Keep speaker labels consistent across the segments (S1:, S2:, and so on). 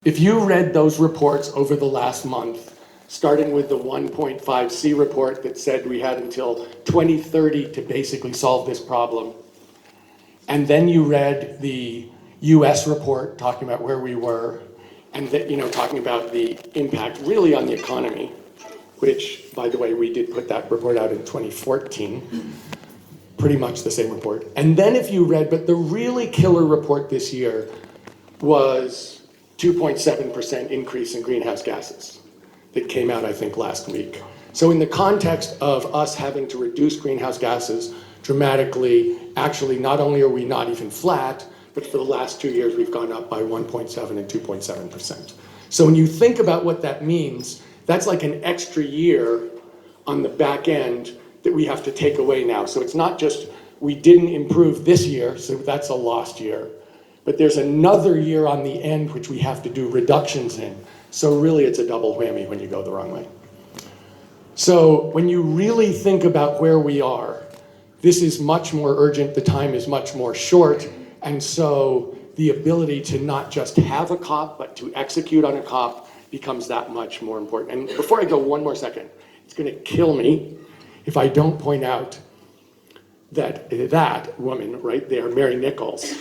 S1: If you read those reports over the last month, starting with the 1.5C report that said we had until 2030 to basically solve this problem, and then you read the US report talking about where we were, and talking about the impact really on the economy, which, by the way, we did put that report out in 2014, pretty much the same report. And then if you read, but the really killer report this year was 2.7% increase in greenhouse gases that came out, I think, last week. So in the context of us having to reduce greenhouse gases dramatically, actually, not only are we not even flat, but for the last 2 years, we've gone up by 1.7 and 2.7%. So when you think about what that means, that's like an extra year on the back end that we have to take away now. So it's not just we didn't improve this year, so that's a lost year. But there's another year on the end which we have to do reductions in. So really it's a double whammy when you go the wrong way. So when you really think about where we are, this is much more urgent, the time is much more short, and so the ability to not just have a COP, but to execute on a COP becomes that much more important. And before I go, one more second, it's gonna kill me if I don't point out that that woman right there, Mary Nichols,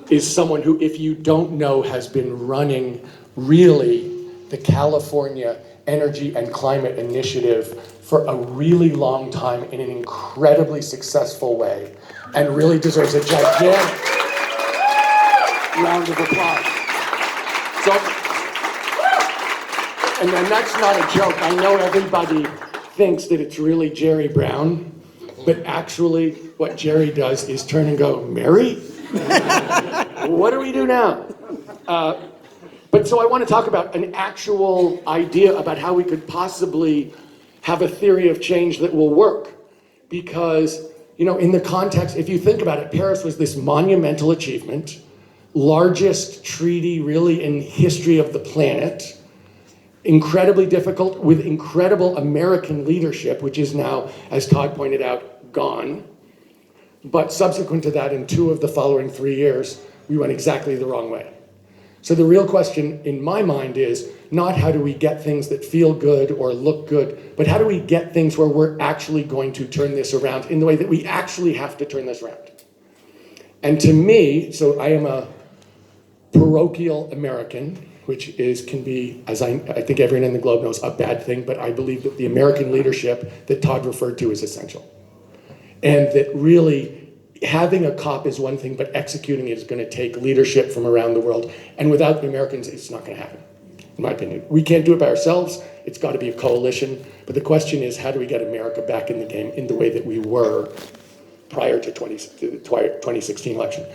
S1: is someone who, if you don't know, has been running really the California Energy and Climate Initiative for a really long time in an incredibly successful way, and really deserves a gigantic round of applause. So, and then that's not a joke. I know everybody thinks that it's really Jerry Brown, but actually what Jerry does is turn and go, Mary? What do we do now? But so I want to talk about an actual idea about how we could possibly have a theory of change that will work. Because, in the context, if you think about it, Paris was this monumental achievement, largest treaty really in history of the planet, incredibly difficult, with incredible American leadership, which is now, as Todd pointed out, gone. But subsequent to that, in 2 of the following 3 years, we went exactly the wrong way. So the real question in my mind is not how do we get things that feel good or look good, but how do we get things where we're actually going to turn this around in the way that we actually have to turn this around. And to me, so I am a parochial American, which can be, as I think everyone in the globe knows, a bad thing, but I believe that the American leadership that Todd referred to is essential. And that really having a COP is one thing, but executing it is going to take leadership from around the world. And without the Americans, it's not going to happen, in my opinion. We can't do it by ourselves. It's got to be a coalition. But the question is, how do we get America back in the game in the way that we were prior to the 2016 election?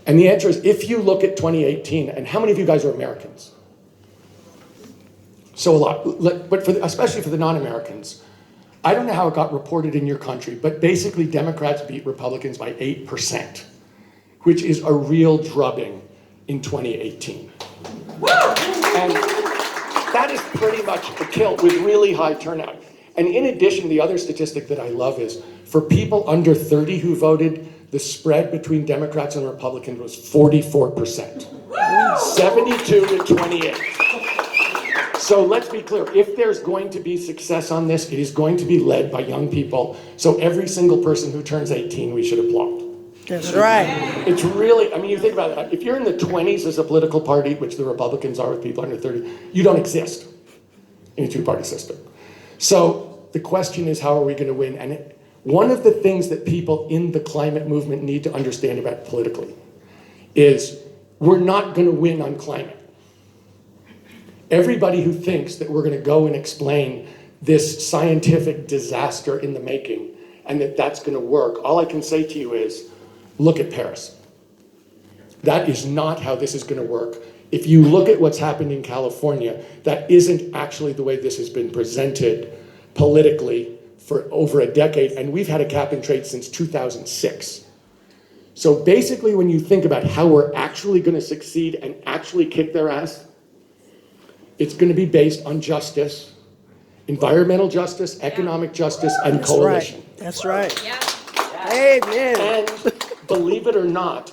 S1: And the answer is, if you look at 2018, and how many of you guys are Americans? So a lot, but especially for the non-Americans, I don't know how it got reported in your country, but basically Democrats beat Republicans by 8%, which is a real drubbing in 2018. Woo! And that is pretty much a kill with really high turnout. And in addition, the other statistic that I love is for people under 30 who voted, the spread between Democrats and Republicans was 44%, 72 to 28. So let's be clear, if there's going to be success on this, it is going to be led by young people. So every single person who turns 18, we should applaud.
S2: That's right.
S1: It's really, you think about it, if you're in the 20s as a political party, which the Republicans are with people under 30, you don't exist in a two-party system. So the question is, how are we going to win? And one of the things that people in the climate movement need to understand about politically is we're not going to win on climate. Everybody who thinks that we're going to go and explain this scientific disaster in the making and that that's going to work, all I can say to you is, look at Paris. That is not how this is going to work. If you look at what's happened in California, that isn't actually the way this has been presented politically for over a decade, and we've had a cap and trade since 2006. So basically, when you think about how we're actually going to succeed and actually kick their ass, it's going to be based on justice, environmental justice, economic justice, and
S2: That's
S1: coalition.
S2: Right. That's right.
S3: Yeah.
S2: Amen.
S1: And believe it or not,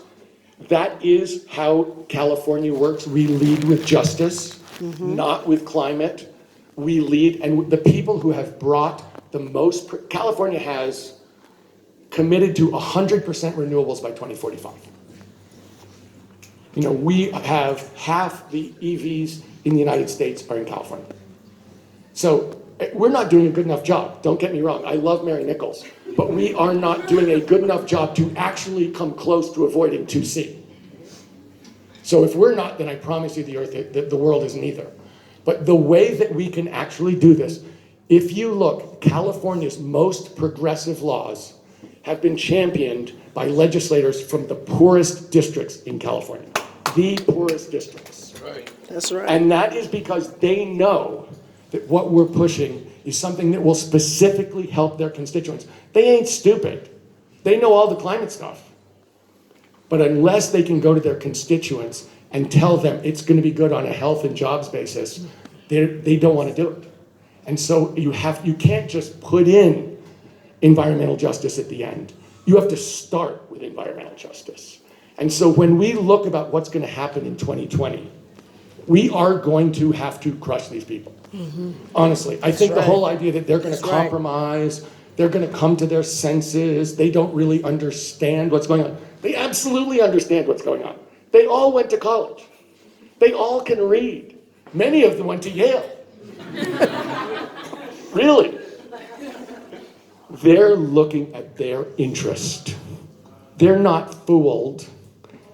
S1: That is how California works. We lead with justice, not with climate. We lead, and the people who have brought the most, California has committed to 100% renewables by 2045. You know, we have half the EVs in the United States are in California. So we're not doing a good enough job. Don't get me wrong. I love Mary Nichols, but we are not doing a good enough job to actually come close to avoiding 2C. So if we're not, then I promise you the world isn't either. But the way that we can actually do this, if you look, California's most progressive laws have been championed by legislators from the poorest districts in California. The poorest districts.
S2: That's right.
S1: And that is because they know that what we're pushing is something that will specifically help their constituents. They ain't stupid. They know all the climate stuff. But unless they can go to their constituents and tell them it's going to be good on a health and jobs basis, they don't want to do it. And so you can't just put in environmental justice at the end. You have to start with environmental justice. And so when we look about what's going to happen in 2020, we are going to have to crush these people. Honestly, I think the whole idea that they're going to compromise, they're going to come to their senses, they don't really understand what's going on. They absolutely understand what's going on. They all went to college. They all can read. Many of them went to Yale. Really. They're looking at their interest. They're not fooled.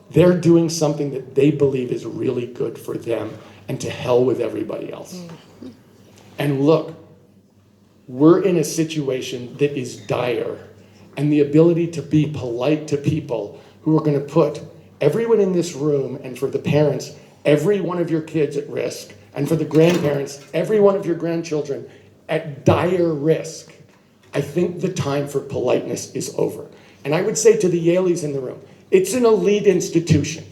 S1: They're doing something that they believe is really good for them, and to hell with everybody else. And look, we're in a situation that is dire, and the ability to be polite to people who are going to put everyone in this room, and for the parents, every one of your kids at risk, and for the grandparents, every one of your grandchildren at dire risk. I think the time for politeness is over. And I would say to the Yaleys in the room, it's an elite institution.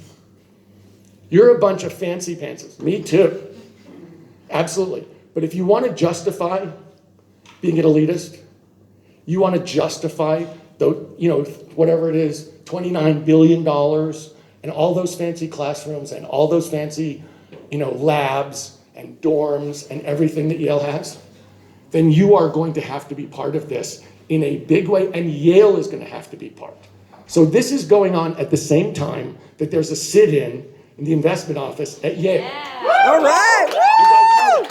S1: You're a bunch of fancy pantses. Me too. Absolutely. But if you want to justify being an elitist, you want to justify whatever it is, $29 billion and all those fancy classrooms and all those fancy, labs and dorms and everything that Yale has, then you are going to have to be part of this in a big way, and Yale is going to have to be part. So this is going on at the same time that there's a sit-in in the investment office at Yale.
S2: Yeah. All right.
S1: You guys know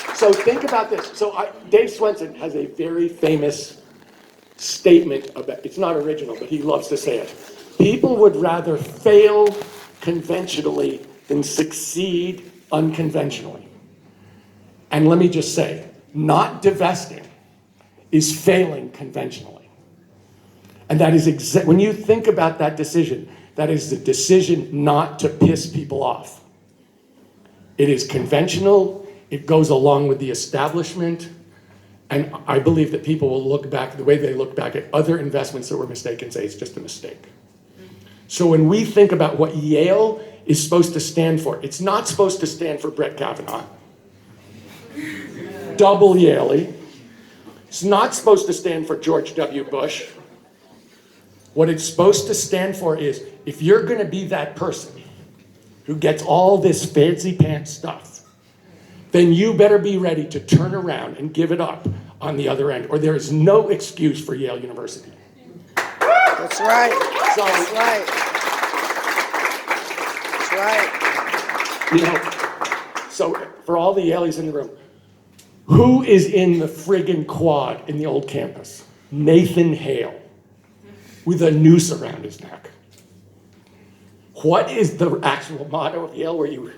S1: that. So think about this. So Dave Swenson has a very famous statement about, it's not original, but he loves to say it. People would rather fail conventionally than succeed unconventionally. And let me just say, not divesting is failing conventionally. And that is when you think about that decision, that is the decision not to piss people off. It is conventional, it goes along with the establishment, and I believe that people will look back the way they look back at other investments that were mistaken and say it's just a mistake. So when we think about what Yale is supposed to stand for, it's not supposed to stand for Brett Kavanaugh. Double Yaley. It's not supposed to stand for George W. Bush. What it's supposed to stand for is, if you're going to be that person who gets all this fancy pants stuff, then you better be ready to turn around and give it up on the other end, or there is no excuse for Yale University.
S2: That's right.
S1: So,
S2: that's right. That's right.
S1: So for all the Yaleys in the room, who is in the friggin' quad in the old campus? Nathan Hale, with a noose around his neck. What is the actual motto of Yale where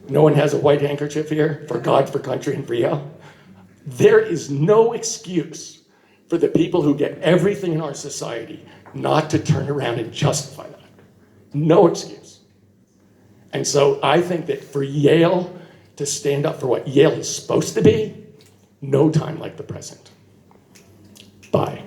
S1: no one has a white handkerchief here? For God, for country, and for Yale. There is no excuse for the people who get everything in our society not to turn around and justify that. No excuse. And so I think that for Yale to stand up for what Yale is supposed to be, no time like the present. Bye.